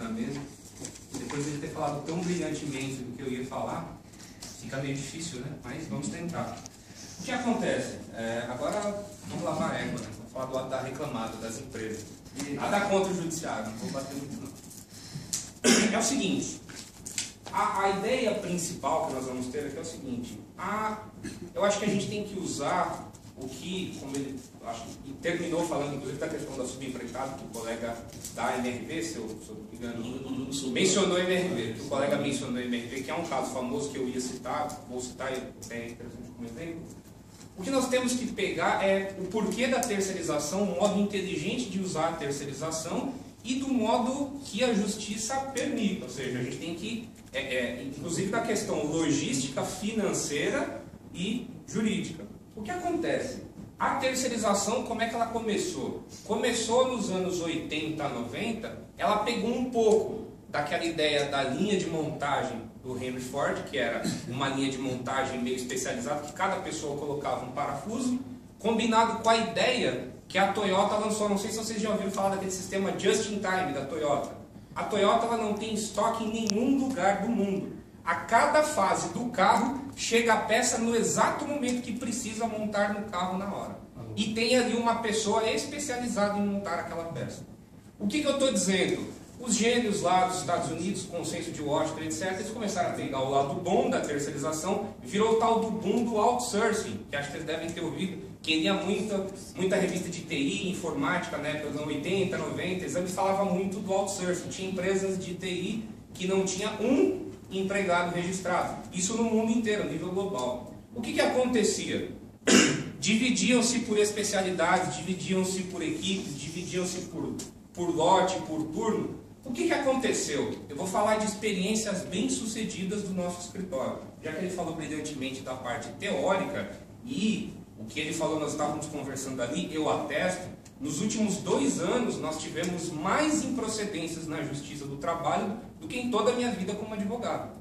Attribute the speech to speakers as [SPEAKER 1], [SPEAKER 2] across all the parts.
[SPEAKER 1] na mesa. E depois de ele ter falado tão brilhantemente do que eu ia falar, fica meio difícil, né? Mas vamos tentar. O que acontece? Agora vamos lavar a égua, né? Vamos falar do lado da reclamada das empresas. Nada contra o judiciário, não vou bater muito não. É o seguinte, a ideia principal que nós vamos ter aqui é o seguinte, eu acho que a gente tem que usar o que, como ele terminou falando, inclusive, da questão da subempregada, que o colega da MRV, se eu não me engano, mencionou MRV, que o colega mencionou MRV, que é um caso famoso que eu ia citar, vou citar, é interessante como exemplo. O que nós temos que pegar é o porquê da terceirização, o modo inteligente de usar a terceirização e do modo que a justiça permite. Ou seja, a gente tem que, inclusive da questão logística, financeira e jurídica. O que acontece? A terceirização, como é que ela começou? Começou nos anos 80, 90, ela pegou um pouco daquela ideia da linha de montagem do Henry Ford, que era uma linha de montagem meio especializada, que cada pessoa colocava um parafuso, combinado com a ideia que a Toyota lançou. Não sei se vocês já ouviram falar daquele sistema Just in Time da Toyota. A Toyota ela não tem estoque em nenhum lugar do mundo. A cada fase do carro chega a peça no exato momento que precisa montar no carro na hora. E tem ali uma pessoa especializada em montar aquela peça. O que eu estou dizendo? Os gênios lá dos Estados Unidos, consenso de Washington, etc., eles começaram a pegar o lado bom da terceirização, virou o tal do boom do outsourcing, que acho que vocês devem ter ouvido, que lia muita revista de TI, informática, na época dos anos 80, 90, eles falavam muito do outsourcing. Tinha empresas de TI que não tinha um empregado registrado. Isso no mundo inteiro, a nível global. O que acontecia? Dividiam-se por especialidades, dividiam-se por equipes, dividiam-se por lote, por turno. O que aconteceu? Eu vou falar de experiências bem-sucedidas do nosso escritório. Já que ele falou brilhantemente da parte teórica e o que ele falou, nós estávamos conversando ali, eu atesto. Nos últimos 2 anos, nós tivemos mais improcedências na Justiça do Trabalho do que em toda a minha vida como advogado.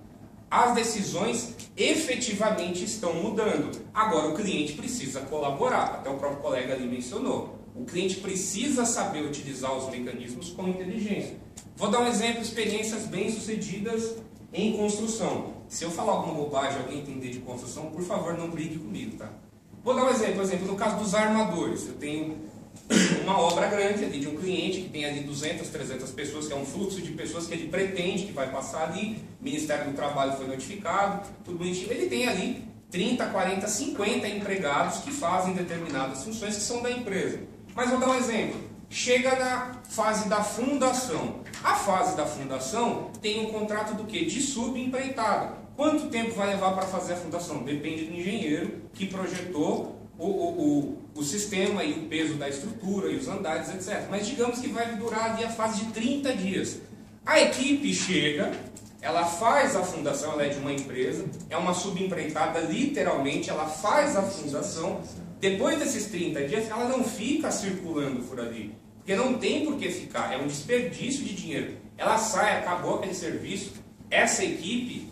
[SPEAKER 1] As decisões efetivamente estão mudando. Agora, o cliente precisa colaborar, até o próprio colega ali mencionou. O cliente precisa saber utilizar os mecanismos com inteligência. Vou dar um exemplo, experiências bem-sucedidas em construção. Se eu falar alguma bobagem, alguém entender de construção, por favor, não brigue comigo, tá? Vou dar um exemplo, no caso dos armadores. Eu tenho uma obra grande ali de um cliente que tem ali 200, 300 pessoas, que é um fluxo de pessoas que ele pretende que vai passar ali. O Ministério do Trabalho foi notificado, tudo bonitinho. Ele tem ali 30, 40, 50 empregados que fazem determinadas funções que são da empresa. Mas vou dar um exemplo. Chega na fase da fundação. A fase da fundação tem um contrato do quê? De subempreitada. Quanto tempo vai levar para fazer a fundação? Depende do engenheiro que projetou o sistema e o peso da estrutura e os andares, etc. Mas digamos que vai durar ali a fase de 30 dias. A equipe chega, ela faz a fundação, ela é de uma empresa, é uma subempreitada, literalmente, ela faz a fundação. Depois desses 30 dias, ela não fica circulando por ali, porque não tem por que ficar, é um desperdício de dinheiro. Ela sai, acabou aquele serviço, essa equipe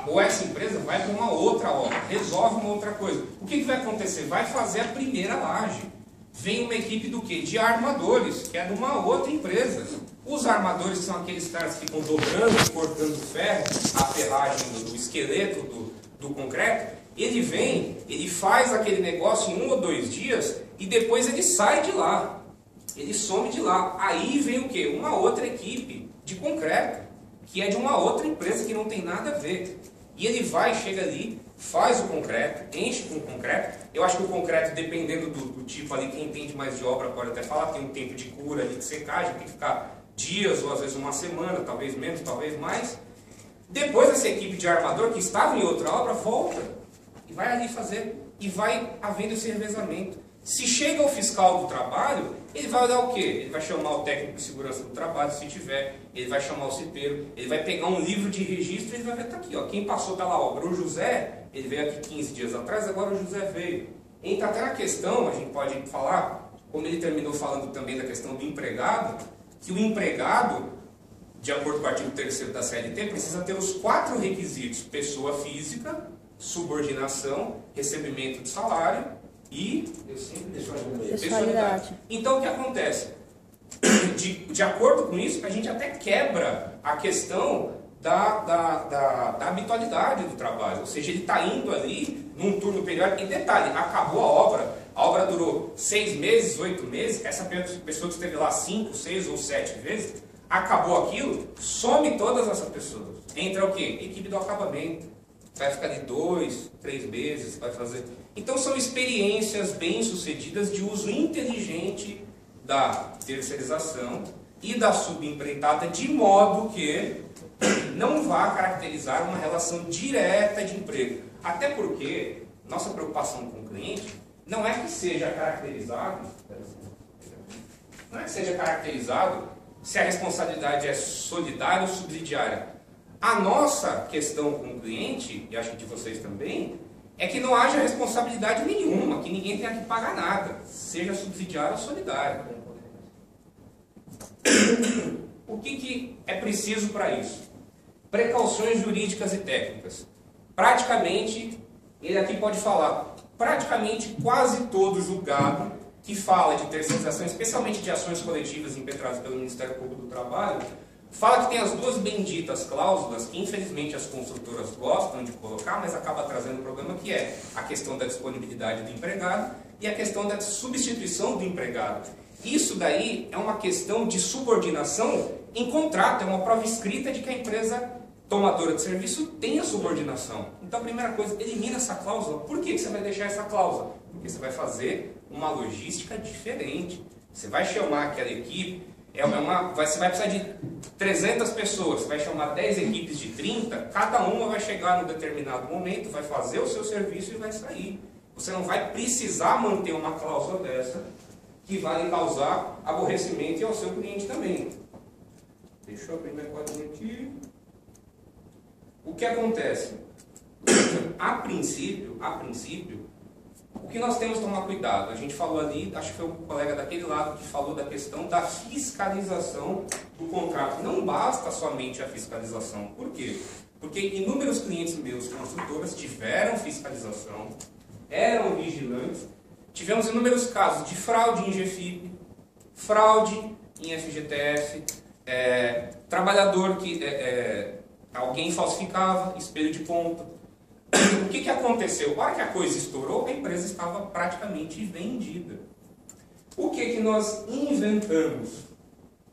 [SPEAKER 1] ou essa empresa vai para uma outra obra, resolve uma outra coisa. O que vai acontecer? Vai fazer a primeira laje. Vem uma equipe do quê? De armadores, que é de uma outra empresa. Os armadores são aqueles caras que ficam dobrando, cortando ferro, a ferragem do esqueleto do concreto. Ele vem, ele faz aquele negócio em 1 ou 2 dias e depois ele sai de lá. Ele some de lá. Aí vem o quê? Uma outra equipe de concreto, que é de uma outra empresa que não tem nada a ver. E ele vai, chega ali, faz o concreto, enche com concreto. Eu acho que o concreto, dependendo do tipo ali, quem entende mais de obra pode até falar, tem um tempo de cura ali, de secagem, tem que ficar dias ou às vezes uma semana, talvez menos, talvez mais. Depois essa equipe de armador que estava em outra obra, volta e vai ali fazer, e vai havendo esse revezamento. Se chega o fiscal do trabalho, ele vai olhar o quê? Ele vai chamar o técnico de segurança do trabalho, se tiver, ele vai chamar o cipeiro, ele vai pegar um livro de registro e ele vai ver, tá aqui, ó, quem passou pela obra. O José, ele veio aqui 15 dias atrás, agora o José veio. Entra até na questão, a gente pode falar, como ele terminou falando também da questão do empregado, que o empregado, de acordo com o artigo 3º da CLT, precisa ter os 4 requisitos: pessoa física, subordinação, recebimento de salário e eu sempre deixo pessoalidade. Então o que acontece? de acordo com isso, a gente até quebra a questão da habitualidade do trabalho. Ou seja, ele está indo ali num turno periódico. E detalhe, acabou a obra durou 6 meses, 8 meses, essa pessoa que esteve lá 5, 6 ou 7 vezes, acabou aquilo, some todas essas pessoas. Entra o quê? Equipe do acabamento. Vai ficar de 2, 3 meses, vai fazer... Então são experiências bem-sucedidas de uso inteligente da terceirização e da subempreitada, de modo que não vá caracterizar uma relação direta de emprego. Até porque nossa preocupação com o cliente não é que seja caracterizado, se a responsabilidade é solidária ou subsidiária. A nossa questão com o cliente, e acho que de vocês também, é que não haja responsabilidade nenhuma, que ninguém tenha que pagar nada, seja subsidiário ou solidário. O que é preciso para isso? Precauções jurídicas e técnicas. Praticamente, ele aqui pode falar, praticamente quase todo julgado que fala de terceirização, especialmente de ações coletivas impetradas pelo Ministério Público do Trabalho, fala que tem as duas benditas cláusulas que infelizmente as construtoras gostam de colocar, mas acaba trazendo um problema, que é a questão da disponibilidade do empregado e a questão da substituição do empregado. Isso daí é uma questão de subordinação em contrato, é uma prova escrita de que a empresa tomadora de serviço tem a subordinação. Então a primeira coisa, elimina essa cláusula. Por que você vai deixar essa cláusula? Porque você vai fazer uma logística diferente. Você vai chamar aquela equipe, você vai precisar de 300 pessoas, você vai chamar 10 equipes de 30, cada uma vai chegar num determinado momento, vai fazer o seu serviço e vai sair. Você não vai precisar manter uma cláusula dessa que vai lhe causar aborrecimento e ao seu cliente também. Deixa eu abrir meu quadrinho aqui. O que acontece? A princípio, o que nós temos que tomar cuidado? A gente falou ali, acho que foi o colega daquele lado que falou da questão da fiscalização do contrato. Não basta somente a fiscalização. Por quê? Porque inúmeros clientes meus, construtoras, tiveram fiscalização, eram vigilantes. Tivemos inúmeros casos de fraude em GFIP, fraude em FGTS, trabalhador que alguém falsificava, espelho de ponta. O que aconteceu? A hora que a coisa estourou, a empresa estava praticamente vendida. O que nós inventamos?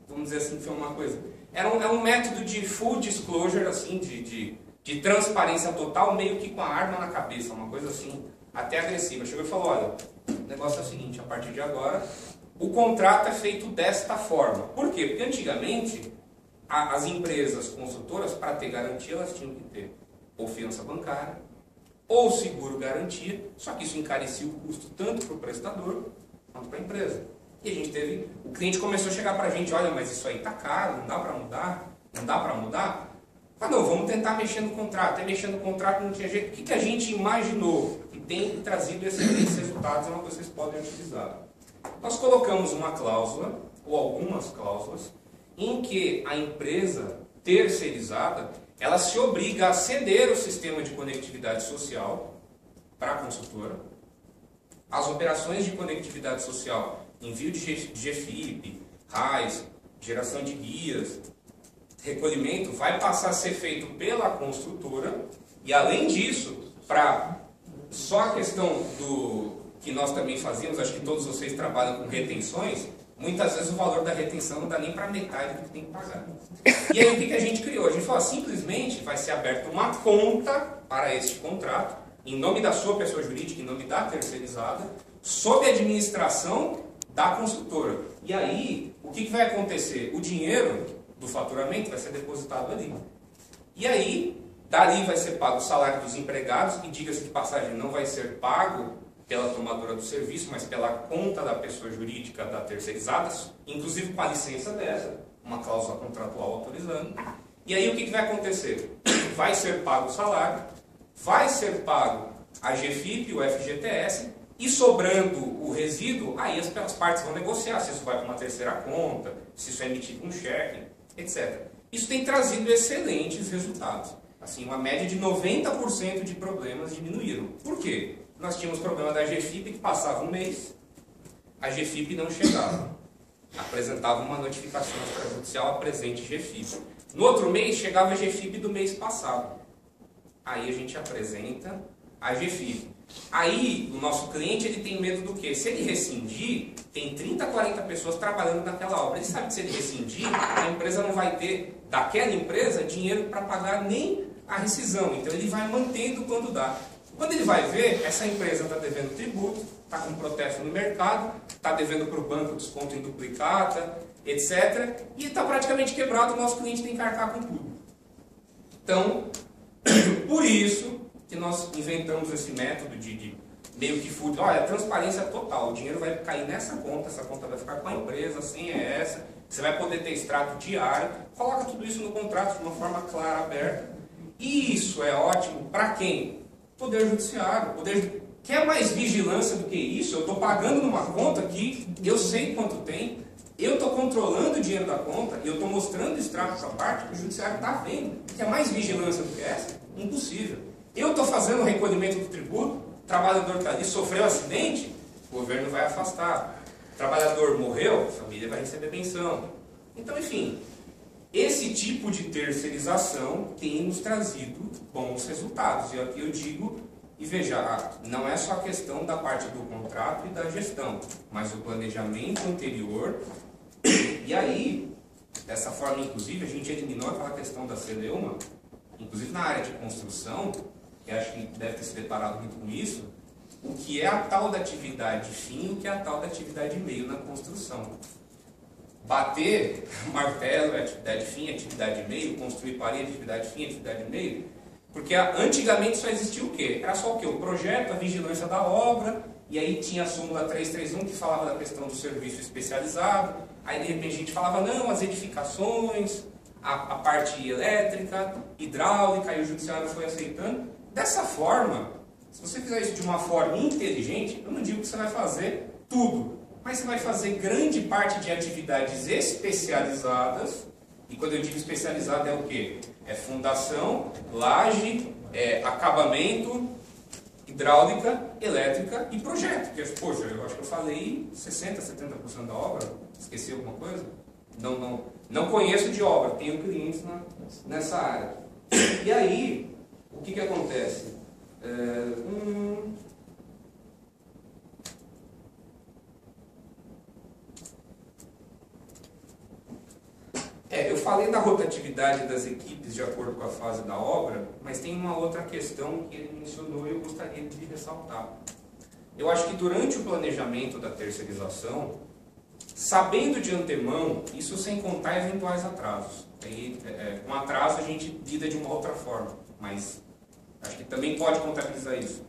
[SPEAKER 1] Vamos dizer assim, foi uma coisa. É um método de full disclosure, assim, de transparência total, meio que com a arma na cabeça, uma coisa assim, até agressiva. Chegou e falou, olha, o negócio é o seguinte, a partir de agora, o contrato é feito desta forma. Por quê? Porque antigamente, as empresas construtoras, para ter garantia, elas tinham que ter ou fiança bancária, ou seguro garantia, só que isso encarecia o custo tanto para o prestador quanto para a empresa. E a gente o cliente começou a chegar para a gente, olha, mas isso aí está caro, não dá para mudar, não dá para mudar. Falei, não, vamos tentar mexer no contrato. Até mexer no contrato não tinha jeito. O que a gente imaginou? Que tem trazido excelentes resultados, é uma coisa que vocês podem utilizar. Nós colocamos uma cláusula, ou algumas cláusulas, em que a empresa terceirizada, ela se obriga a ceder o sistema de conectividade social para a consultora, as operações de conectividade social, envio de GFIP, RAIS, geração de guias, recolhimento, vai passar a ser feito pela construtora, e além disso, só a questão do que nós também fazíamos, acho que todos vocês trabalham com retenções, muitas vezes o valor da retenção não dá nem para metade do que tem que pagar. E aí o que a gente criou? A gente falou, simplesmente vai ser aberta uma conta para este contrato, em nome da sua pessoa jurídica, em nome da terceirizada, sob a administração da construtora. E aí, o que vai acontecer? O dinheiro do faturamento vai ser depositado ali. E aí, dali vai ser pago o salário dos empregados, e diga-se de passagem, não vai ser pago pela tomadora do serviço, mas pela conta da pessoa jurídica da terceirizada, inclusive com a licença dessa, uma cláusula contratual autorizando. E aí o que vai acontecer? Vai ser pago o salário, vai ser pago a GFIP, o FGTS, e sobrando o resíduo, aí as partes vão negociar se isso vai para uma terceira conta, se isso é emitido um cheque, etc. Isso tem trazido excelentes resultados. Assim, uma média de 90% de problemas diminuíram. Por quê? Nós tínhamos problema da GFIP que passava um mês, a GFIP não chegava. apresentava uma notificação extrajudicial, apresente GFIP. No outro mês, chegava a GFIP do mês passado. Aí a gente apresenta a GFIP. Aí o nosso cliente ele tem medo do quê? Se ele rescindir, tem 30, 40 pessoas trabalhando naquela obra. Ele sabe que se ele rescindir, a empresa não vai ter, daquela empresa, dinheiro para pagar nem a rescisão. Então ele vai mantendo quando dá. Quando ele vai ver, essa empresa está devendo tributo, está com protesto no mercado, está devendo para o banco desconto em duplicata, etc. E está praticamente quebrado, o nosso cliente tem que arcar com tudo. Então, por isso que nós inventamos esse método de meio que full. Olha, transparência total, o dinheiro vai cair nessa conta, essa conta vai ficar com a empresa, assim é essa, você vai poder ter extrato diário, coloca tudo isso no contrato de uma forma clara, aberta. E isso é ótimo para quem? Poder Judiciário. Quer mais vigilância do que isso? Eu estou pagando numa conta que eu sei quanto tem, eu estou controlando o dinheiro da conta, e eu estou mostrando o extrato para parte que o Judiciário está vendo. Quer mais vigilância do que essa? Impossível. Eu estou fazendo o recolhimento do tributo, o trabalhador está ali, sofreu acidente, o governo vai afastar. O trabalhador morreu, a família vai receber pensão. Então, enfim, esse tipo de terceirização tem nos trazido bons resultados. E aqui eu digo, e veja, não é só a questão da parte do contrato e da gestão, mas o planejamento anterior. E aí, dessa forma, inclusive, a gente eliminou aquela questão da CDEUMA, inclusive na área de construção, que acho que deve ter se deparado muito com isso, o que é a tal da atividade fim e o que é a tal da atividade meio na construção. Bater martelo é atividade fim, atividade meio, construir parede, atividade fim, atividade meio, porque antigamente só existia o quê? Era só o quê? O projeto, a vigilância da obra, e aí tinha a súmula 331 que falava da questão do serviço especializado, aí de repente a gente falava, não, as edificações, a parte elétrica, hidráulica, e o judiciário foi aceitando. Dessa forma, se você fizer isso de uma forma inteligente, eu não digo que você vai fazer tudo, mas você vai fazer grande parte de atividades especializadas. E quando eu digo especializada é o quê? É fundação, laje, acabamento, hidráulica, elétrica e projeto. Porque, poxa, eu acho que eu falei 60%, 70% da obra. Esqueci alguma coisa? Não conheço de obra, tenho clientes nessa área. E aí, o que acontece? Eu falei da rotatividade das equipes de acordo com a fase da obra, mas tem uma outra questão que ele mencionou e eu gostaria de ressaltar. Eu acho que durante o planejamento da terceirização, sabendo de antemão, isso sem contar eventuais atrasos. Com atraso a gente lida de uma outra forma, mas acho que também pode contabilizar isso.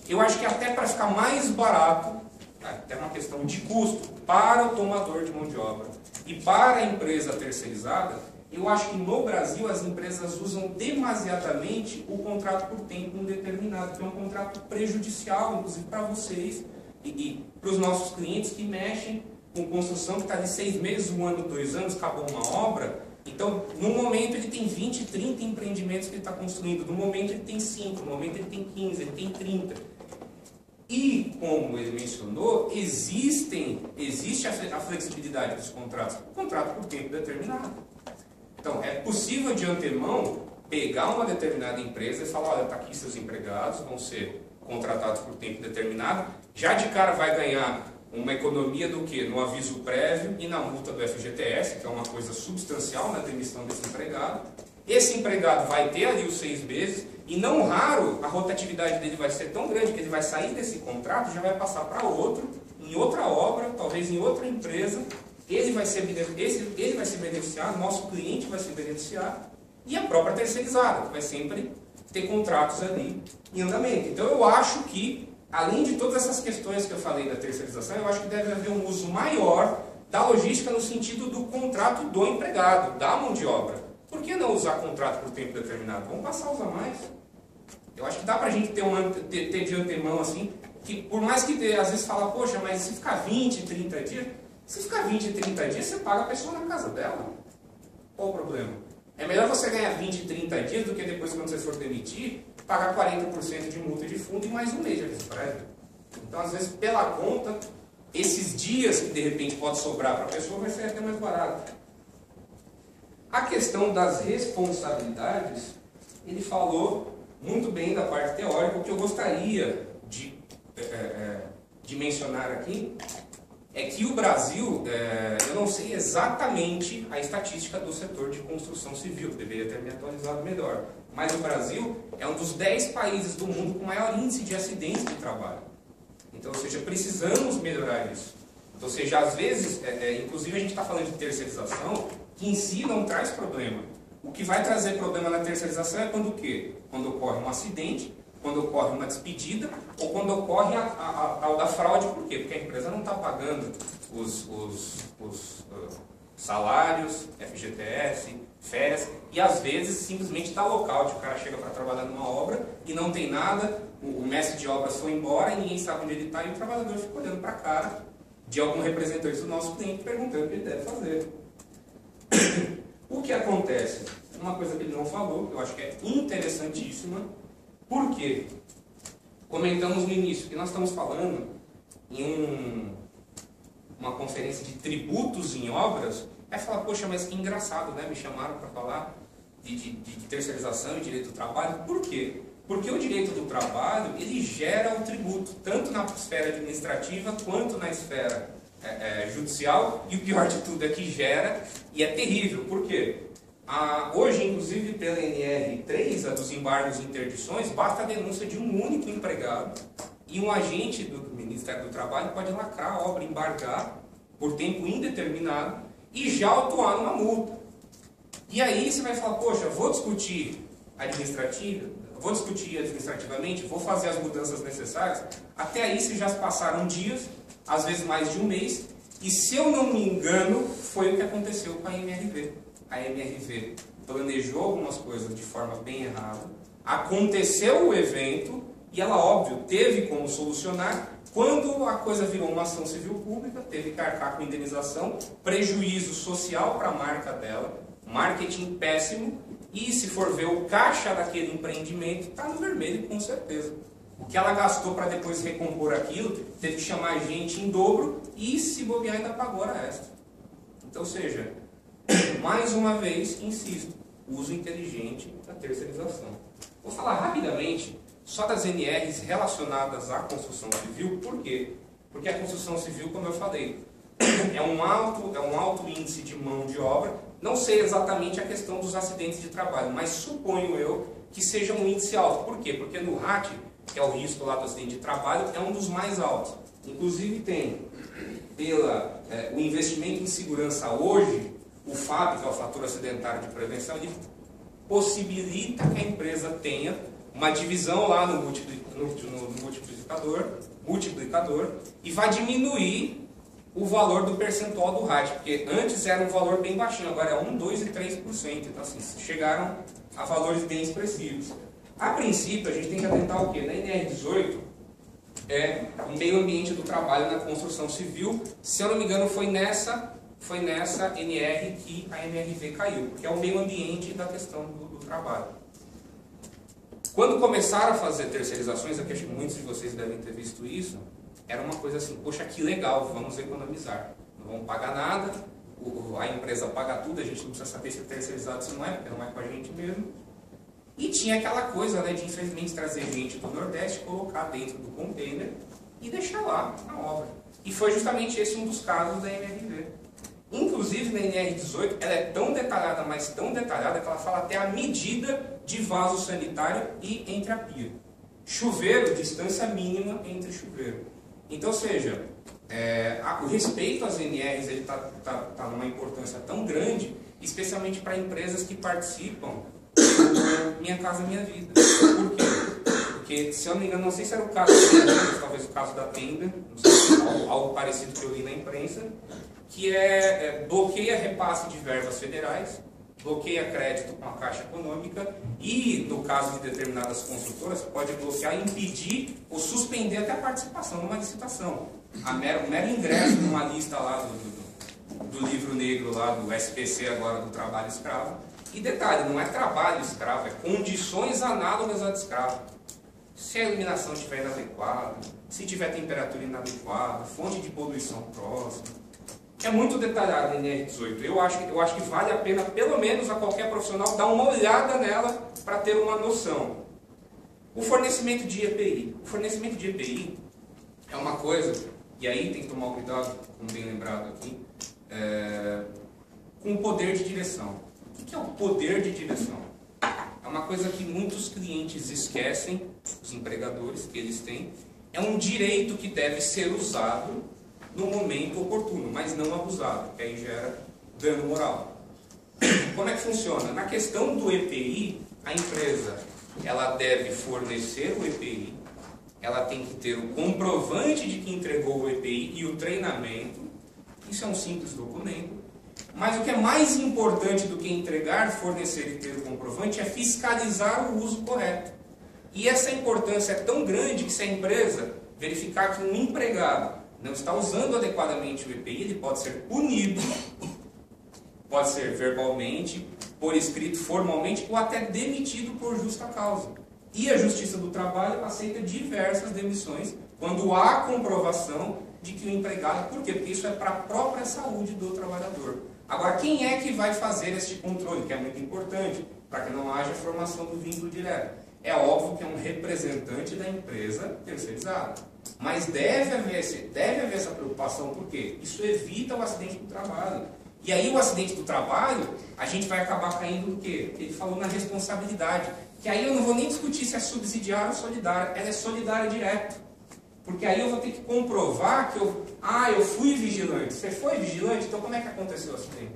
[SPEAKER 1] Eu acho que até para ficar mais barato, até uma questão de custo para o tomador de mão de obra e para a empresa terceirizada, eu acho que no Brasil as empresas usam demasiadamente o contrato por tempo indeterminado, que é um contrato prejudicial, inclusive para vocês e para os nossos clientes que mexem com construção, que está de 6 meses, 1 ano, 2 anos, acabou uma obra. Então, no momento ele tem 20, 30 empreendimentos que ele está construindo, no momento ele tem 5, no momento ele tem 15, ele tem 30. E, como ele mencionou, existe a flexibilidade dos contratos, o contrato por tempo determinado. Então, é possível de antemão pegar uma determinada empresa e falar, olha, está aqui seus empregados, vão ser contratados por tempo determinado, já de cara vai ganhar uma economia do que? No aviso prévio e na multa do FGTS, que é uma coisa substancial na demissão desse empregado. Esse empregado vai ter ali os 6 meses e não raro a rotatividade dele vai ser tão grande que ele vai sair desse contrato, já vai passar para outro, em outra obra, talvez em outra empresa, ele vai ser beneficiado, nosso cliente vai se beneficiar e a própria terceirizada, que vai sempre ter contratos ali em andamento. Então eu acho que, além de todas essas questões que eu falei da terceirização, eu acho que deve haver um uso maior da logística no sentido do contrato do empregado, da mão de obra. Por que não usar contrato por tempo determinado? Vamos passar a usar mais. Eu acho que dá pra gente ter de antemão assim, que por mais que às vezes fala, poxa, mas se ficar 20, 30 dias, se ficar 20, 30 dias, você paga a pessoa na casa dela. Qual o problema? É melhor você ganhar 20, 30 dias do que depois, quando você for demitir, pagar 40% de multa de fundo e mais um mês de aviso prévio. Então, às vezes, pela conta, esses dias que de repente pode sobrar para a pessoa vai ser até mais barato. A questão das responsabilidades, ele falou muito bem da parte teórica. O que eu gostaria de mencionar aqui é que o Brasil, eu não sei exatamente a estatística do setor de construção civil, deveria ter me atualizado melhor, mas o Brasil é um dos 10 países do mundo com maior índice de acidentes de trabalho. Então, ou seja, precisamos melhorar isso. Então, ou seja, às vezes, inclusive a gente está falando de terceirização, que em si não traz problema. O que vai trazer problema na terceirização é quando o quê? Quando ocorre um acidente, quando ocorre uma despedida, ou quando ocorre a tal da fraude. Por quê? Porque a empresa não está pagando os salários, FGTS, férias, e às vezes simplesmente está lockout. O cara chega para trabalhar numa obra e não tem nada, o mestre de obras foi embora e ninguém sabe onde ele está, e o trabalhador fica olhando para a cara de algum representante do nosso cliente perguntando o que ele deve fazer. O que acontece? Uma coisa que ele não falou, que eu acho que é interessantíssima. Por quê? Comentamos no início que nós estamos falando em uma conferência de tributos em obras. Aí fala, poxa, mas que engraçado, né? Me chamaram para falar de terceirização e direito do trabalho. Por quê? Porque o direito do trabalho, ele gera o tributo, tanto na esfera administrativa quanto na esfera judicial, e o pior de tudo é que gera, e é terrível. Por quê? Hoje, inclusive, pela NR3, a dos embargos e interdições, basta a denúncia de um único empregado e um agente do Ministério do Trabalho pode lacrar a obra, embargar por tempo indeterminado e já autuar numa multa. E aí você vai falar, poxa, vou discutir administrativamente, vou fazer as mudanças necessárias. Até aí se já passaram dias, às vezes mais de um mês, e se eu não me engano, foi o que aconteceu com a MRV. A MRV planejou algumas coisas de forma bem errada, aconteceu o evento e ela, óbvio, teve como solucionar. Quando a coisa virou uma ação civil pública, teve que arcar com indenização, prejuízo social para a marca dela, marketing péssimo, e se for ver o caixa daquele empreendimento, está no vermelho com certeza. O que ela gastou para depois recompor aquilo, teve que chamar gente em dobro e, se bobear, ainda pagou hora extra. Então, ou seja, mais uma vez, insisto, uso inteligente da terceirização. Vou falar rapidamente só das NRs relacionadas à construção civil. Por quê? Porque a construção civil, como eu falei, é um alto índice de mão de obra. Não sei exatamente a questão dos acidentes de trabalho, mas suponho eu que seja um índice alto. Por quê? Porque no RAT, que é o risco lá do acidente de trabalho, é um dos mais altos. Inclusive tem, o investimento em segurança hoje, o FAP, que é o fator acidentário de prevenção, ele possibilita que a empresa tenha uma divisão lá no multiplicador e vai diminuir o valor do percentual do RAT, porque antes era um valor bem baixinho, agora é 1, 2 e 3%. Então assim, chegaram a valores bem expressivos. A princípio, a gente tem que atentar o quê? Na NR18, o meio ambiente do trabalho na construção civil. Se eu não me engano, foi nessa NR que a MRV caiu, porque é o meio ambiente da questão do trabalho. Quando começaram a fazer terceirizações, aqui acho que muitos de vocês devem ter visto isso, era uma coisa assim, poxa, que legal, vamos economizar. Não vamos pagar nada, a empresa paga tudo, a gente não precisa saber se é terceirizado ou se não é, porque não é com a gente mesmo. E tinha aquela coisa, né, de infelizmente trazer gente do Nordeste, colocar dentro do container e deixar lá na obra. E foi justamente esse um dos casos da MRV. Inclusive na NR18, ela é tão detalhada, mas tão detalhada, que ela fala até a medida de vaso sanitário e entre a pia. Chuveiro, distância mínima entre chuveiro. Então, ou seja, o respeito às NRs está numa importância tão grande, especialmente para empresas que participam do Minha Casa Minha Vida. Por quê? Porque, se eu não me engano, não sei se era o caso da Tenda, talvez o caso da Tenda, não sei, algo parecido que eu li na imprensa, que bloqueia repasse de verbas federais, bloqueia crédito com a Caixa Econômica e, no caso de determinadas construtoras, pode bloquear, impedir ou suspender até a participação numa licitação. O mero ingresso numa lista lá do livro negro lá do SPC agora do trabalho escravo. E detalhe, não é trabalho escravo, é condições análogas a de escravo. Se a iluminação estiver inadequada, se tiver temperatura inadequada, fonte de poluição próxima. É muito detalhado em NR18. Eu acho que vale a pena, pelo menos a qualquer profissional, dar uma olhada nela para ter uma noção. O fornecimento de EPI. O fornecimento de EPI é uma coisa, e aí tem que tomar cuidado, como bem lembrado aqui, com o poder de direção. O que é o poder de direção? É uma coisa que muitos clientes esquecem, os empregadores que eles têm. É um direito que deve ser usado no momento oportuno, mas não abusado, que aí gera dano moral. Como é que funciona? Na questão do EPI, a empresa ela deve fornecer o EPI, ela tem que ter o comprovante de que entregou o EPI e o treinamento. Isso é um simples documento. Mas o que é mais importante do que entregar, fornecer e ter o comprovante é fiscalizar o uso correto. E essa importância é tão grande que se a empresa verificar que um empregado não está usando adequadamente o EPI, ele pode ser punido, pode ser verbalmente, por escrito, formalmente, ou até demitido por justa causa. E a Justiça do Trabalho aceita diversas demissões quando há comprovação de que o empregado... Por quê? Porque isso é para a própria saúde do trabalhador. Agora, quem é que vai fazer este controle, que é muito importante, para que não haja formação do vínculo direto? É óbvio que é um representante da empresa terceirizada. Mas deve haver essa preocupação, por quê? Isso evita o acidente do trabalho. E aí o acidente do trabalho, a gente vai acabar caindo no quê? Ele falou na responsabilidade. Que aí eu não vou nem discutir se é subsidiária ou solidária. Ela é solidária direto. Porque aí eu vou ter que comprovar que eu fui vigilante. Você foi vigilante? Então como é que aconteceu o acidente?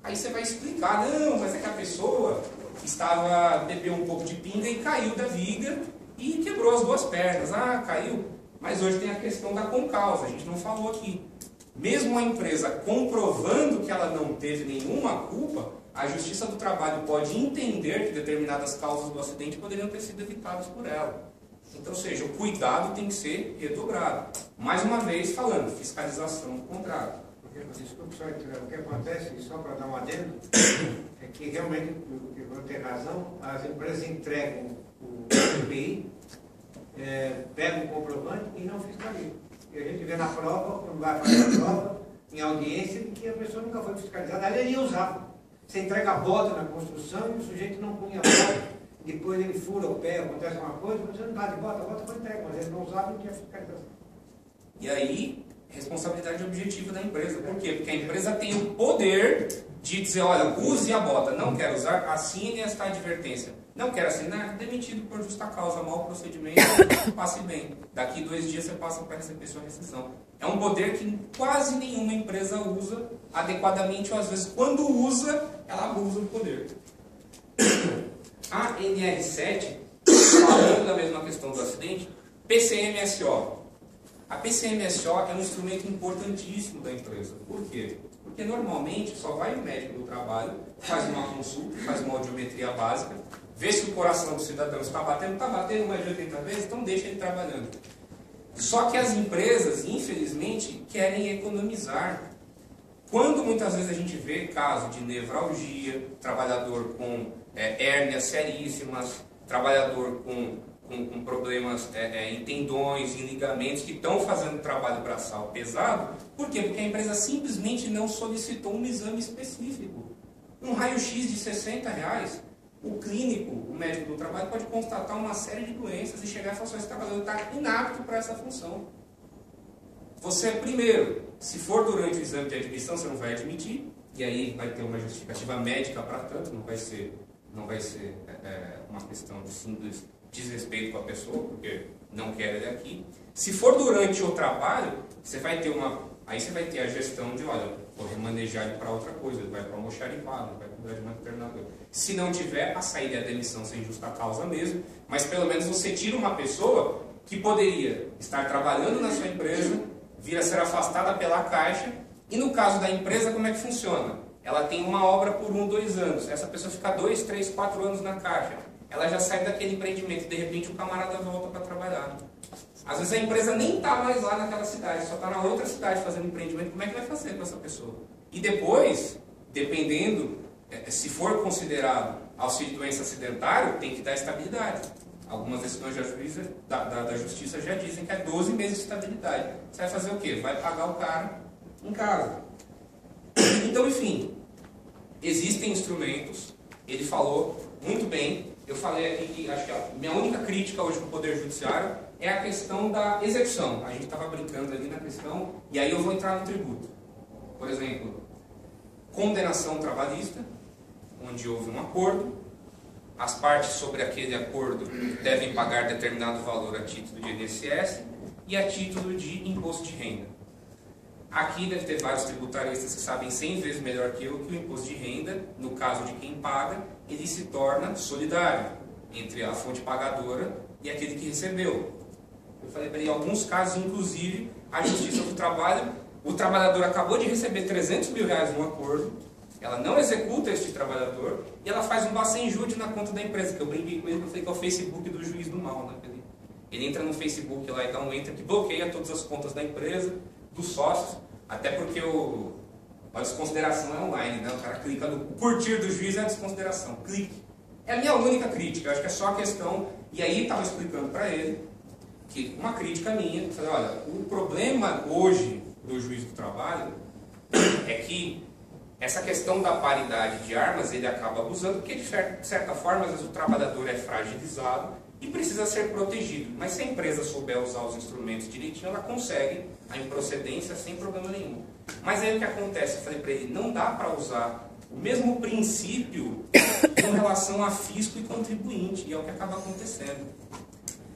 [SPEAKER 1] Aí você vai explicar, não, mas é que a pessoa bebeu um pouco de pinga e caiu da viga e quebrou as duas pernas. Ah, caiu. Mas hoje tem a questão da concausa, a gente não falou aqui. Mesmo a empresa comprovando que ela não teve nenhuma culpa, a Justiça do Trabalho pode entender que determinadas causas do acidente poderiam ter sido evitadas por ela. Então, ou seja, o cuidado tem que ser redobrado. Mais uma vez falando, fiscalização do contrato.
[SPEAKER 2] Desculpe só, o que acontece, só para dar um adendo, é que realmente, eu vou ter razão, as empresas entregam o EPI, pegam o comprovante e não fiscalizam. E a gente vê na prova, quando vai fazer a prova, em audiência, que a pessoa nunca foi fiscalizada, ela nem usava. Você entrega a bota na construção e o sujeito não punha a bota, depois ele fura o pé, acontece uma coisa, você não está de bota, a bota foi entregue, mas ele não usava e não tinha fiscalização.
[SPEAKER 1] E aí, responsabilidade objetiva da empresa. Por quê? Porque a empresa tem o poder de dizer, olha, use a bota, não quer usar, assine esta advertência. Não quer assinar, demitido por justa causa, mau procedimento, passe bem. Daqui 2 dias você passa para receber sua rescisão. É um poder que quase nenhuma empresa usa adequadamente, ou às vezes quando usa, ela abusa do poder. A NR7, falando da mesma questão do acidente, PCMSO. A PCMSO é um instrumento importantíssimo da empresa. Por quê? Porque normalmente só vai o médico do trabalho, faz uma consulta, faz uma audiometria básica, vê se o coração do cidadão está batendo mais de 80 vezes, então deixa ele trabalhando. Só que as empresas, infelizmente, querem economizar. Quando muitas vezes a gente vê caso de nevralgia, trabalhador com hérnias seríssimas, trabalhador com problemas em tendões, em ligamentos, que estão fazendo trabalho braçal pesado. Por quê? Porque a empresa simplesmente não solicitou um exame específico. Um raio-x de R$60, o clínico, o médico do trabalho, pode constatar uma série de doenças e chegar e falar assim, esse trabalhador está inapto para essa função. Você, primeiro, se for durante o exame de admissão, você não vai admitir, e aí vai ter uma justificativa médica para tanto, não vai ser uma questão de simples desrespeito com a pessoa, porque não quer ele aqui. Se for durante o trabalho, você vai ter aí você vai ter a gestão de, olha, vou remanejar ele para outra coisa, ele vai para almoxarifado, ele vai cuidar de uma internador. Se não tiver, a saída é a demissão sem justa causa mesmo, mas pelo menos você tira uma pessoa que poderia estar trabalhando na sua empresa, vir a ser afastada pela Caixa, e no caso da empresa, como é que funciona? Ela tem uma obra por 1, 2 anos, essa pessoa fica 2, 3, 4 anos na Caixa, ela já sai daquele empreendimento, de repente o camarada volta para trabalhar. Às vezes a empresa nem está mais lá naquela cidade, só está na outra cidade fazendo empreendimento, como é que vai fazer com essa pessoa? E depois, dependendo, se for considerado auxílio doença acidentário, tem que dar estabilidade. Algumas decisões da justiça já dizem que é 12 meses de estabilidade. Você vai fazer o quê? Vai pagar o cara em casa. Então, enfim, existem instrumentos. Ele falou muito bem. Eu falei aqui que acho que a minha única crítica hoje para o Poder Judiciário é a questão da execução. A gente estava brincando ali na questão, e aí eu vou entrar no tributo. Por exemplo, condenação trabalhista, onde houve um acordo, as partes sobre aquele acordo devem pagar determinado valor a título de INSS e a título de imposto de renda. Aqui deve ter vários tributaristas que sabem 100 vezes melhor que eu que o imposto de renda, no caso de quem paga, ele se torna solidário entre a fonte pagadora e aquele que recebeu. Eu falei para ele, em alguns casos, inclusive, a Justiça do Trabalho, o trabalhador acabou de receber 300 mil reais no acordo, ela não executa este trabalhador e ela faz um bacen-jude na conta da empresa, que eu brinquei com ele, que eu falei que é o Facebook do juiz do mal, né? Ele entra no Facebook lá e dá um enter que bloqueia todas as contas da empresa, dos sócios, até porque a desconsideração é online, né? O cara clica no curtir do juiz, é a desconsideração, clique. É a minha única crítica, eu acho que é só a questão, e aí estava explicando para ele, que uma crítica minha, eu falei, olha, o problema hoje do juiz do trabalho é que essa questão da paridade de armas ele acaba abusando, porque de certa forma às vezes o trabalhador é fragilizado e precisa ser protegido. Mas se a empresa souber usar os instrumentos direitinho, ela consegue a improcedência sem problema nenhum. Mas aí o que acontece? Eu falei para ele, não dá para usar o mesmo princípio com relação a fisco e contribuinte, e é o que acaba acontecendo.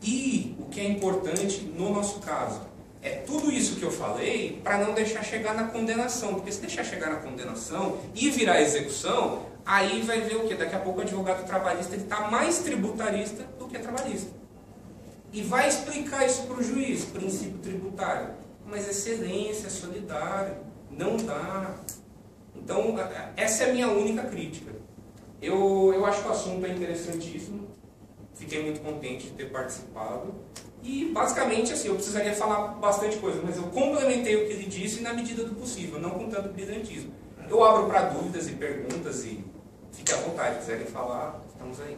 [SPEAKER 1] E o que é importante no nosso caso, é tudo isso que eu falei para não deixar chegar na condenação, porque se deixar chegar na condenação e virar execução, aí vai ver o que? Daqui a pouco o advogado trabalhista está mais tributarista do que trabalhista. E vai explicar isso para o juiz, princípio tributário. Mas excelência, solidário, não dá. Então, essa é a minha única crítica. Eu acho que o assunto é interessantíssimo, fiquei muito contente de ter participado. E, basicamente, assim, eu precisaria falar bastante coisa, mas eu complementei o que ele disse na medida do possível, não com tanto brilhantismo. Eu abro para dúvidas e perguntas e fique à vontade, quiserem falar, estamos aí.